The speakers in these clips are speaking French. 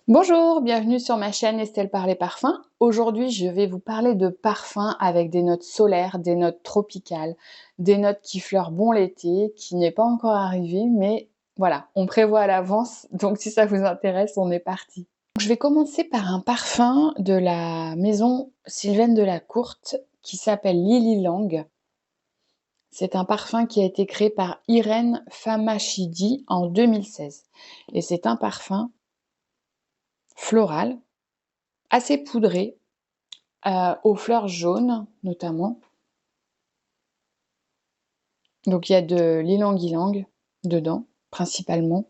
Bonjour, bienvenue sur ma chaîne Estelle Parler Parfum. Aujourd'hui, je vais vous parler de parfums avec des notes solaires, des notes tropicales, des notes qui fleurent bon l'été, qui n'est pas encore arrivé, mais voilà, on prévoit à l'avance. Donc si ça vous intéresse, on est parti. Je vais commencer par un parfum de la maison Sylvaine de la Courte qui s'appelle Lily Lang. C'est un parfum qui a été créé par Irène Famachidi en 2016. Et c'est un parfum floral, assez poudré, aux fleurs jaunes notamment. Donc il y a de l'ylang-ylang dedans, principalement.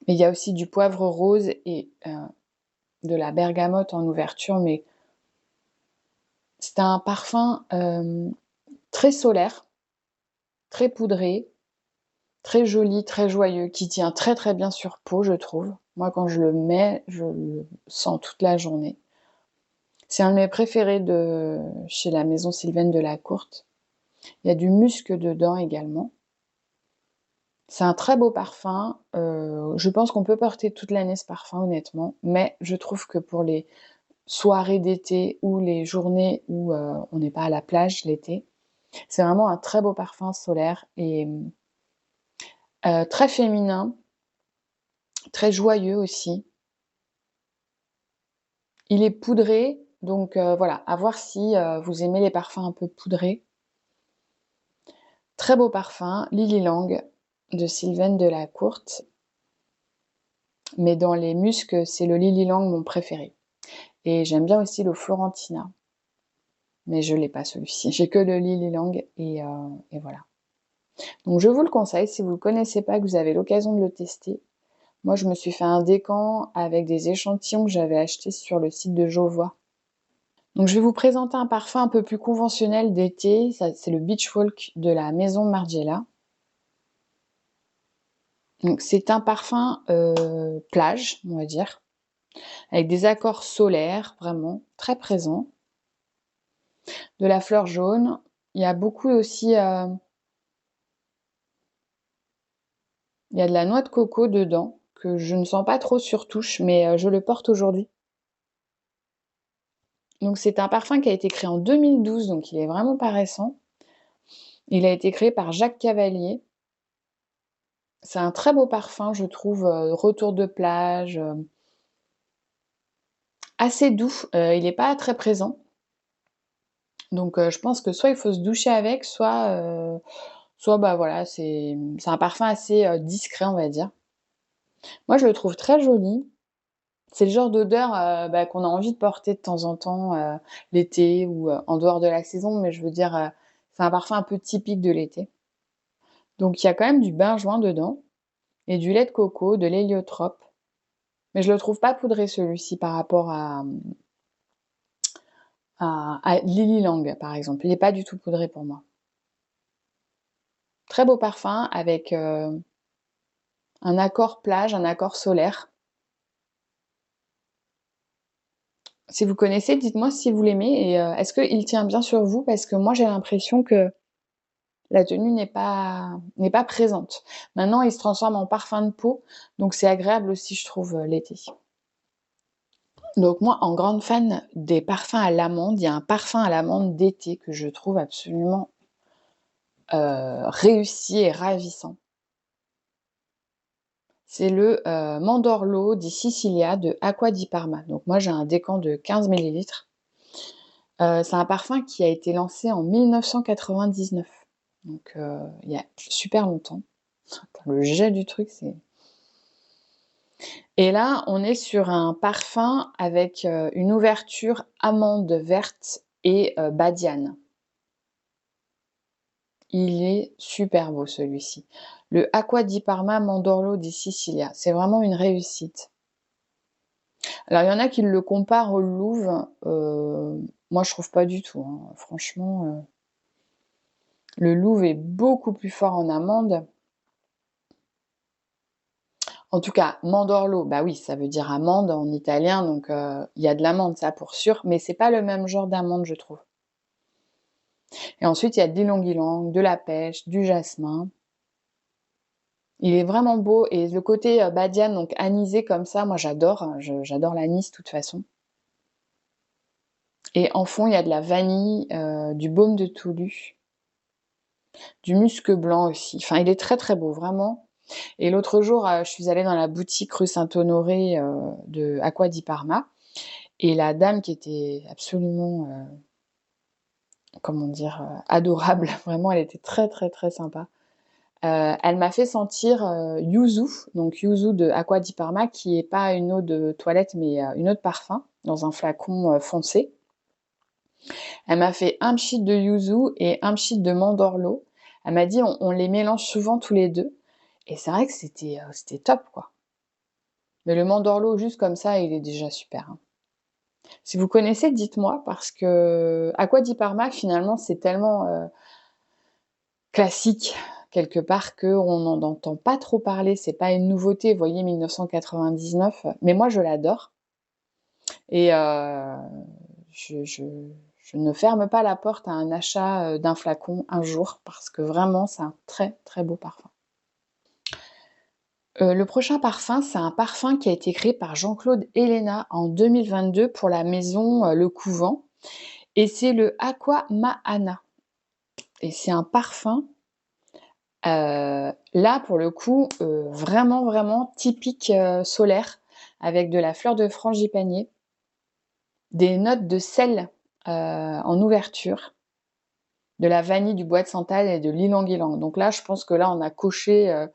Mais il y a aussi du poivre rose et de la bergamote en ouverture, mais c'est un parfum très solaire, très poudré, très joli, très joyeux, qui tient très très bien sur peau, je trouve. Moi, quand je le mets, je le sens toute la journée. C'est un de mes préférés de chez la maison Sylvaine de la Courte. Il y a du musc dedans également. C'est un très beau parfum. Je pense qu'on peut porter toute l'année ce parfum, honnêtement. Mais je trouve que pour les soirées d'été ou les journées où on n'est pas à la plage l'été, c'est vraiment un très beau parfum solaire et très féminin, très joyeux aussi. Il est poudré, donc voilà, à voir si vous aimez les parfums un peu poudrés. Très beau parfum, Lily Lang de Sylvaine de la Courte. Mais dans les muscs, c'est le Lily Lang mon préféré. Et j'aime bien aussi le Florentina, mais je l'ai pas celui-ci. J'ai que le Lily Lang et voilà. Donc je vous le conseille si vous le connaissez pas, que vous avez l'occasion de le tester. Moi, je me suis fait un décan avec des échantillons que j'avais achetés sur le site de Jovois. Donc je vais vous présenter un parfum un peu plus conventionnel d'été. C'est le Beach Walk de la maison Margiela. Donc c'est un parfum plage, on va dire, avec des accords solaires vraiment très présents. De la fleur jaune. Il y a beaucoup aussi, il y a de la noix de coco dedans, que je ne sens pas trop sur touche, mais je le porte aujourd'hui. Donc c'est un parfum qui a été créé en 2012, donc il est vraiment pas récent. Il a été créé par Jacques Cavalier. C'est un très beau parfum, je trouve, retour de plage, assez doux, il est pas très présent. Donc je pense que soit il faut se doucher avec, soit bah, voilà, c'est un parfum assez, discret, on va dire. Moi, je le trouve très joli. C'est le genre d'odeur, bah, qu'on a envie de porter de temps en temps, l'été ou, en dehors de la saison, mais je veux dire, c'est un parfum un peu typique de l'été. Donc il y a quand même du benjoin dedans et du lait de coco, de l'héliotrope, mais je le trouve pas poudré celui-ci par rapport à Lily Lang, par exemple. Il est pas du tout poudré pour moi. Très beau parfum avec, un accord plage, un accord solaire. Si vous connaissez, dites-moi si vous l'aimez et est-ce qu'il tient bien sur vous? Parce que moi, j'ai l'impression que la tenue n'est pas présente. Maintenant, il se transforme en parfum de peau, donc c'est agréable aussi, je trouve, l'été. Donc moi, en grande fan des parfums à l'amande, il y a un parfum à l'amande d'été que je trouve absolument, réussi et ravissant. C'est le, Mandorlo di Sicilia de Acqua di Parma. Donc moi, j'ai un décan de 15 millilitres. C'est un parfum qui a été lancé en 1999, donc il y a super longtemps. Le jet du truc, c'est et là, on est sur un parfum avec, une ouverture amande verte et badiane. Il est super beau celui-ci. Le Acqua di Parma Mandorlo di Sicilia, c'est vraiment une réussite. Alors il y en a qui le comparent au Louvre, moi je trouve pas du tout, hein. Franchement, le Louvre est beaucoup plus fort en amande. En tout cas, Mandorlo, bah oui, ça veut dire amande en italien, donc il y a de l'amande, ça pour sûr, mais c'est pas le même genre d'amande, je trouve. Et ensuite, il y a de l'ylang-ylang, de la pêche, du jasmin. Il est vraiment beau et le côté, badiane, donc anisé comme ça, moi j'adore, hein, j'adore l'anis de toute façon. Et en fond, il y a de la vanille, du baume de Toulouse, du musc blanc aussi. Enfin, il est très, très beau, vraiment. Et l'autre jour, je suis allée dans la boutique rue Saint-Honoré, de Acqua di Parma et la dame qui était absolument, comment dire? Adorable, vraiment, elle était très, très, très sympa. Elle m'a fait sentir, yuzu, donc yuzu de Acqua di Parma qui est pas une eau de toilette mais, une eau de parfum dans un flacon, foncé. Elle m'a fait un pchit de yuzu et un pchit de mandorlo. Elle m'a dit: «On les mélange souvent tous les 2 et c'est vrai que c'était top, quoi. Mais le mandorlo juste comme ça, il est déjà super, hein. Si vous connaissez, dites-moi parce que Acqua di Parma finalement, c'est tellement, classique quelque part qu'on n'en entend pas trop parler. C'est pas une nouveauté, vous voyez 1999, mais moi je l'adore et je je ne ferme pas la porte à un achat, d'un flacon un jour parce que vraiment c'est un très, très beau parfum. Le prochain parfum, c'est un parfum qui a été créé par Jean-Claude Ellena en 2022 pour la maison, Le Couvent et c'est le Aqua Mahana et c'est un parfum, là pour le coup, vraiment, vraiment typique, solaire avec de la fleur de frangipanier, des notes de sel, en ouverture, de la vanille, du bois de santal et de l'ylang-ylang. Donc là, je pense que là, on a coché,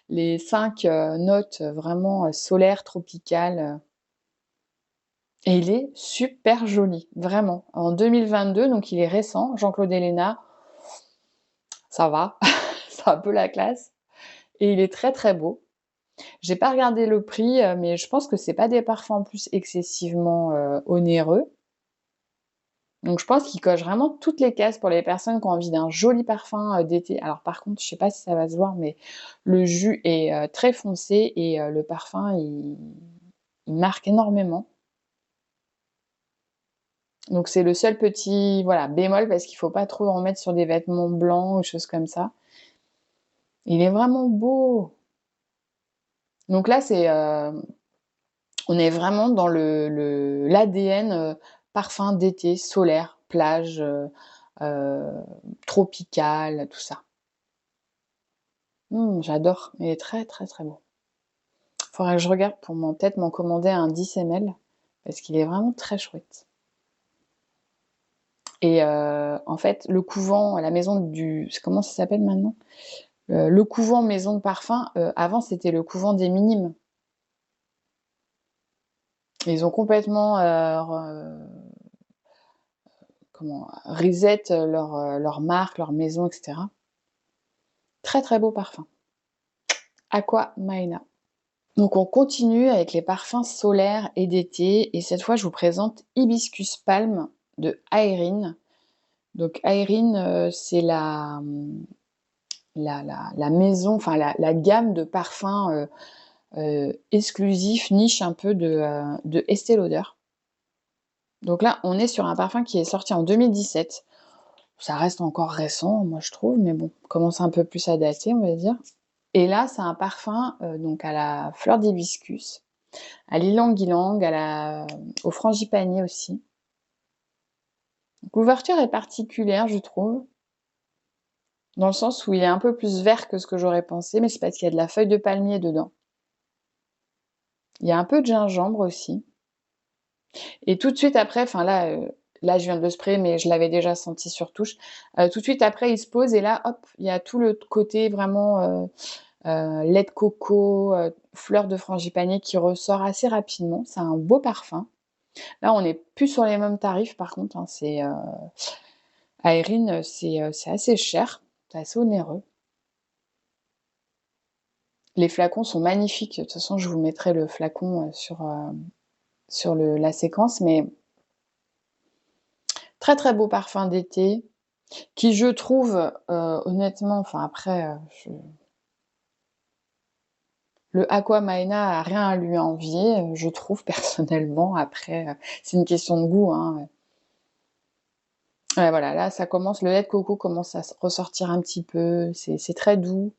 les 5 notes vraiment, solaires, tropicales, et il est super joli, vraiment. En 2022, donc il est récent, Jean-Claude Ellena, ça va, c'est un peu la classe et il est très, très beau. J'ai pas regardé le prix, mais je pense que c'est pas des parfums en plus excessivement, onéreux. Donc je pense qu'il coche vraiment toutes les cases pour les personnes qui ont envie d'un joli parfum, d'été. Alors par contre, je sais pas si ça va se voir, mais le jus est, très foncé et le parfum il marque énormément. Donc c'est le seul petit, voilà, bémol parce qu'il faut pas trop en mettre sur des vêtements blancs ou choses comme ça. Il est vraiment beau! Donc là, on est vraiment dans l'ADN, parfum d'été, solaire, plage, heu, tropical, tout ça. J'adore, il est très, très, très beau. Faudrait que je regarde pour peut-être m'en commander un 10 ml parce qu'il est vraiment très chouette et en fait, le couvent, la maison du comment ça s'appelle maintenant? Le couvent maison de parfum, avant c'était le couvent des Minimes. Ils ont complètement, reset leur marque, leur maison et cetera. Très, très beau parfum. Aqua Maena. Donc on continue avec les parfums solaires et d'été et cette fois je vous présente Hibiscus Palm de Aérine. Donc Aérine, c'est la maison, enfin la gamme de parfums, exclusifs, niche un peu de Estée Lauder. Donc là, on est sur un parfum qui est sorti en 2017. Ça reste encore récent, moi je trouve, mais bon, commence un peu plus à dater, on va dire. Et là, c'est un parfum, donc à la fleur d'hibiscus, à l'ylang-ylang, au frangipanier aussi. Donc l'ouverture est particulière, je trouve, dans le sens où il est un peu plus vert que ce que j'aurais pensé, mais c'est parce qu'il y a de la feuille de palmier dedans. Il y a un peu de gingembre aussi. Et tout de suite après, enfin là je viens de le sprayer, mais je l'avais déjà senti sur touche. Tout de suite après, il se pose et là, hop, il y a tout le côté vraiment, lait de coco, fleur de frangipanier qui ressort assez rapidement. C'est un beau parfum. Là, on n'est plus sur les mêmes tarifs par contre, hein, Aérine, c'est assez cher, c'est assez onéreux. Les flacons sont magnifiques. De toute façon, je vous mettrai le flacon, sur la séquence, mais très, très beau parfum d'été qui je trouve, honnêtement, enfin après, le Aqua Maena a rien à lui envier, je trouve personnellement. Après, c'est une question de goût, hein. Ouais, voilà, là ça commence, le lait de coco commence à ressortir un petit peu, c'est très doux.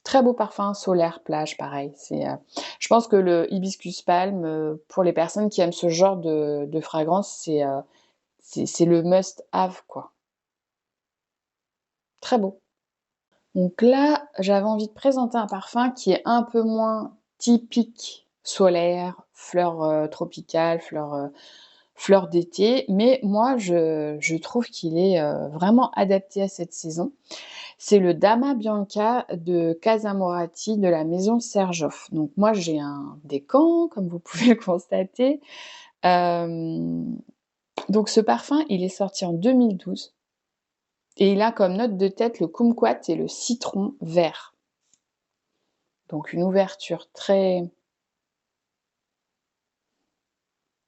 Très beau parfum, solaire, plage, pareil. Je pense que le hibiscus palme, pour les personnes qui aiment ce genre de fragrance, c'est le must have, quoi. Très beau. Donc là, j'avais envie de présenter un parfum qui est un peu moins typique solaire, fleurs, tropicales, fleurs d'été, mais moi je trouve qu'il est, vraiment adapté à cette saison. C'est le Dama Bianca de Casa Moratti de la maison Serjoff. Donc moi j'ai un décan, comme vous pouvez le constater. Hem, donc ce parfum, il est sorti en 2012 et il a comme note de tête le kumquat et le citron vert. Donc une ouverture très,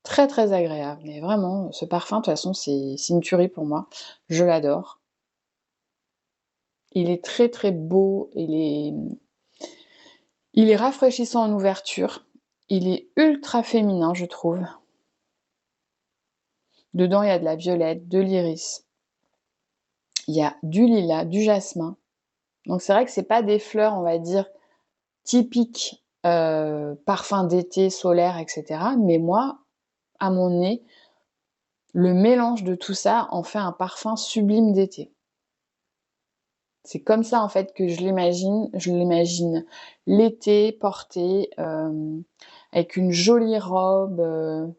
très, très agréable. Mais vraiment, ce parfum, de toute façon, c'est une tuerie pour moi. Je l'adore. Il est très, très beau, il est rafraîchissant en ouverture. Il est ultra féminin, je trouve. Dedans, il y a de la violette, de l'iris, il y a du lilas, du jasmin. Donc c'est vrai que c'est pas des fleurs, on va dire, typiques, parfum d'été, solaire et cetera. Mais moi, à mon nez, le mélange de tout ça en fait un parfum sublime d'été. C'est comme ça, en fait, que je l'imagine. Je l'imagine l'été, porté, avec une jolie robe,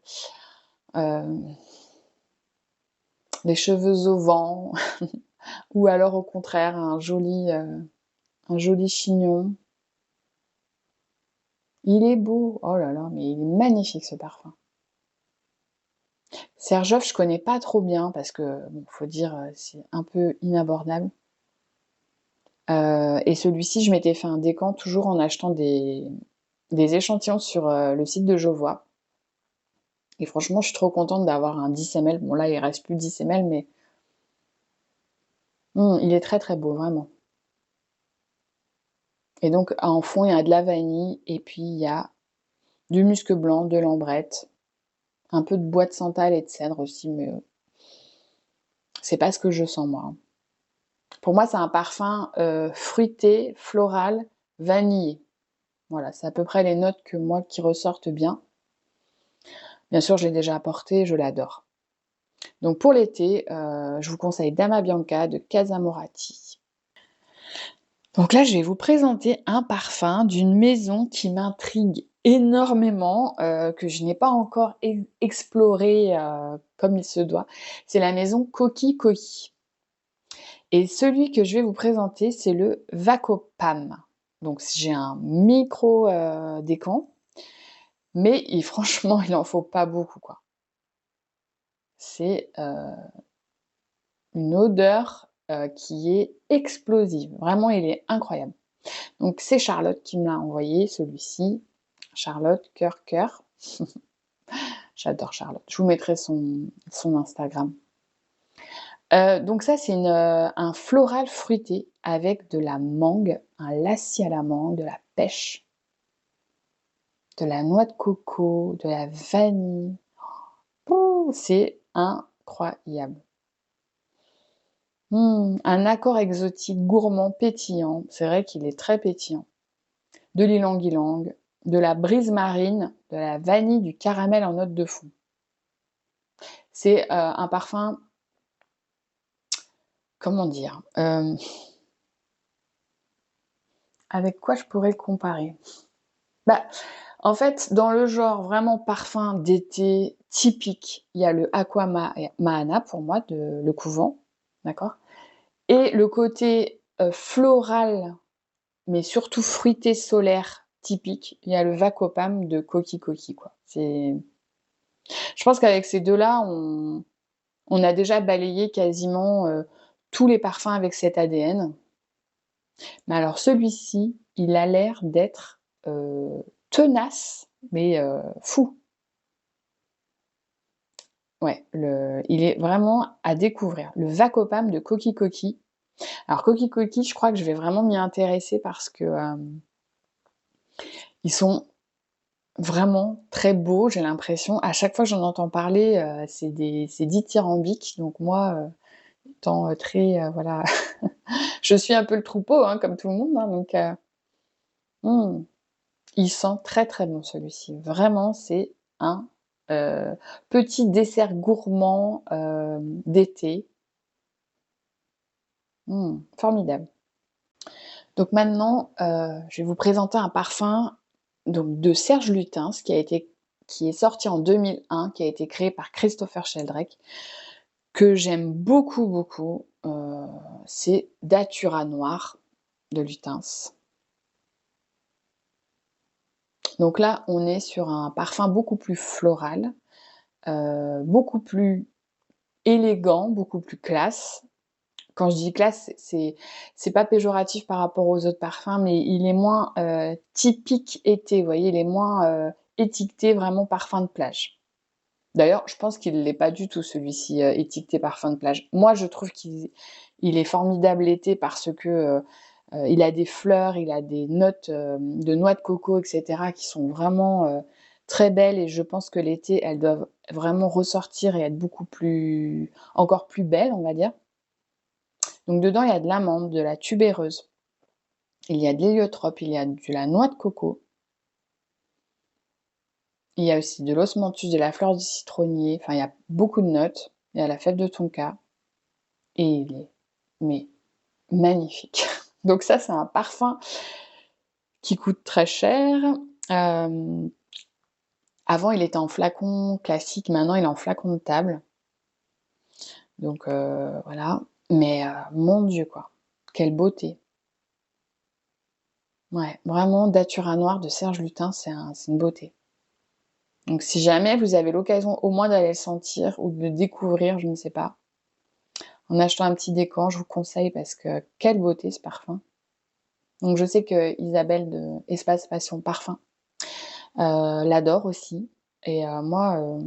hem, les cheveux au vent ou alors au contraire un joli chignon. Il est beau, oh là là, mais il est magnifique ce parfum. Serjoff, je connais pas trop bien parce que bon, faut dire, c'est un peu inabordable. Et celui-ci, je m'étais fait un décan toujours en achetant des échantillons sur, le site de Jovois et franchement, je suis trop contente d'avoir un 10 ml. Bon là, il reste plus 10 ml, mais il est très, très beau, vraiment. Et donc en fond, il y a de la vanille et puis il y a du musc blanc, de l'ambrette, un peu de bois de santal et de cèdre aussi, mais, c'est pas ce que je sens moi, hein. Pour moi, c'est un parfum, fruité, floral, vanillé. Voilà, c'est à peu près les notes que moi qui ressortent bien. Bien sûr, je l'ai déjà apporté, je l'adore. Donc pour l'été, je vous conseille Dama Bianca de Casa Moratti. Donc là, je vais vous présenter un parfum d'une maison qui m'intrigue énormément, que je n'ai pas encore exploré, comme il se doit. C'est la maison Coki Coki et celui que je vais vous présenter, c'est le Vacopam. Donc j'ai un micro, décan, mais franchement, il en faut pas beaucoup, quoi. C'est, une odeur, qui est explosive. Vraiment, il est incroyable. Donc c'est Charlotte qui me l'a envoyé, celui-ci. Charlotte, cœur, cœur. J'adore Charlotte. Je vous mettrai son Instagram. Donc ça, c'est un floral fruité avec de la mangue, un lacis à la mangue, de la pêche, de la noix de coco, de la vanille. Ouh, c'est incroyable. Un accord exotique gourmand pétillant, c'est vrai qu'il est très pétillant. De l'ylang-ylang, de la brise marine, de la vanille, du caramel en note de fond. C'est, un parfum, comment dire? Avec quoi je pourrais le comparer? Bah, en fait, dans le genre vraiment parfum d'été typique, il y a le Aqua Mahana pour moi de Le Couvent, d'accord? Et le côté, floral, mais surtout fruité solaire typique, il y a le Vacopam de Coki Coki, quoi. Je pense qu'avec ces 2 là, on a déjà balayé quasiment, tous les parfums avec cet ADN. Mais alors celui-ci, il a l'air d'être, tenace, mais, fou. Ouais, il est vraiment à découvrir. Le Vacopam de Coki Coki. Alors Coki Coki, je crois que je vais vraiment m'y intéresser parce que, ils sont vraiment très beaux, j'ai l'impression. À chaque fois que j'en entends parler, c'est dithyrambique. Donc moi, étant, très, voilà, je suis un peu le troupeau, hein, comme tout le monde, hein, donc Mmh. Il sent très, très bon celui-ci. Vraiment, c'est un, petit dessert gourmand, d'été. Formidable. Donc maintenant, je vais vous présenter un parfum donc de Serge Lutens qui est sorti en 2001, qui a été créé par Christopher Sheldrake, que j'aime beaucoup, beaucoup. C'est Datura Noir de Lutens. Donc là, on est sur un parfum beaucoup plus floral, beaucoup plus élégant, beaucoup plus classe. Quand je dis classe, c'est pas péjoratif par rapport aux autres parfums, mais il est moins, typique été, vous voyez? Il est moins, étiqueté vraiment parfum de plage. D'ailleurs, je pense qu'il l'est pas du tout celui-ci, étiqueté parfum de plage. Moi, je trouve qu'il est formidable l'été parce que, il a des fleurs, il a des notes, de noix de coco et cetera qui sont vraiment, très belles et je pense que l'été, elles doivent vraiment ressortir et être encore plus belles, on va dire. Donc dedans, il y a de l'amande, de la tubéreuse, il y a de l'héliotrope, il y a de la noix de coco, il y a aussi de l'osmanthus, de la fleur du citronnier, enfin il y a beaucoup de notes. Il y a la fève de tonka et il est mais magnifique. Donc ça, c'est un parfum qui coûte très cher. Hem, Avant, il était en flacon classique, maintenant il est en flacon de table. Donc voilà. Mais mon Dieu quoi, quelle beauté. Ouais, vraiment Datura Noir de Serge Lutens, c'est une beauté. Donc si jamais vous avez l'occasion au moins d'aller le sentir ou de le découvrir, je ne sais pas, en achetant un petit décan, je vous conseille parce que quelle beauté ce parfum. Donc je sais que Isabelle de Espace Passion Parfum, l'adore aussi et moi,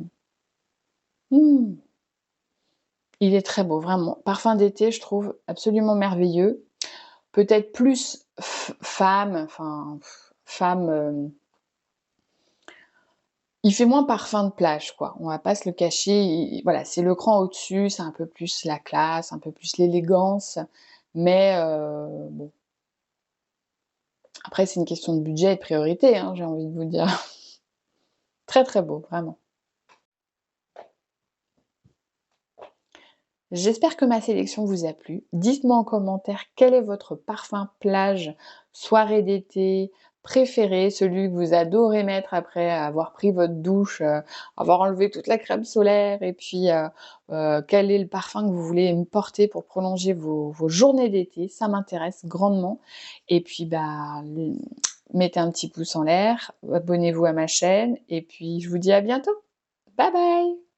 mmh, il est très beau, vraiment. Parfum d'été, je trouve absolument merveilleux. Peut-être plus femme, enfin femme, il fait moins parfum de plage, quoi. On va pas se le cacher. Voilà, c'est le cran au-dessus, c'est un peu plus la classe, un peu plus l'élégance, mais bon, après c'est une question de budget et de priorité, hein, j'ai envie de vous dire. Très, très beau, vraiment. J'espère que ma sélection vous a plu. Dites-moi en commentaire quel est votre parfum plage, soirée d'été préféré, celui que vous adorez mettre après avoir pris votre douche, avoir enlevé toute la crème solaire et puis, quel est le parfum que vous voulez me porter pour prolonger vos journées d'été? Ça m'intéresse grandement et puis, bah, mettez un petit pouce en l'air, abonnez-vous à ma chaîne et puis je vous dis à bientôt. Bye bye!